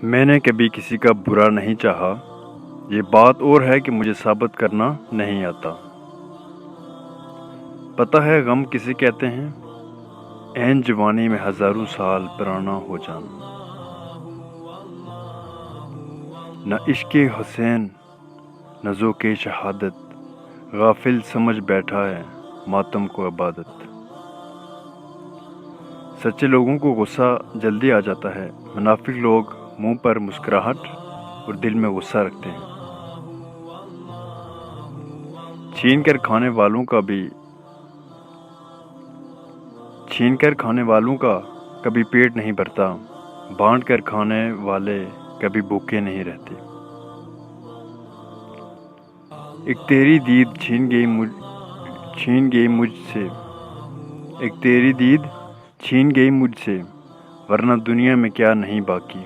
میں نے کبھی کسی کا برا نہیں چاہا، یہ بات اور ہے کہ مجھے ثابت کرنا نہیں آتا۔ پتہ ہے غم کسے کہتے ہیں؟ عین جوانی میں ہزاروں سال پرانا ہو جانا۔ نہ عشق حسین نہ ذوق شہادت، غافل سمجھ بیٹھا ہے ماتم کو عبادت۔ سچے لوگوں کو غصہ جلدی آ جاتا ہے، منافق لوگ منہ پر مسکراہٹ اور دل میں غصہ رکھتے ہیں۔ چھین کر کھانے والوں کا کبھی پیٹ نہیں بھرتا، بانٹ کر کھانے والے کبھی بھوکے نہیں رہتے۔ ایک تیری دید چھین گئی مجھ سے، ورنہ دنیا میں کیا نہیں باقی۔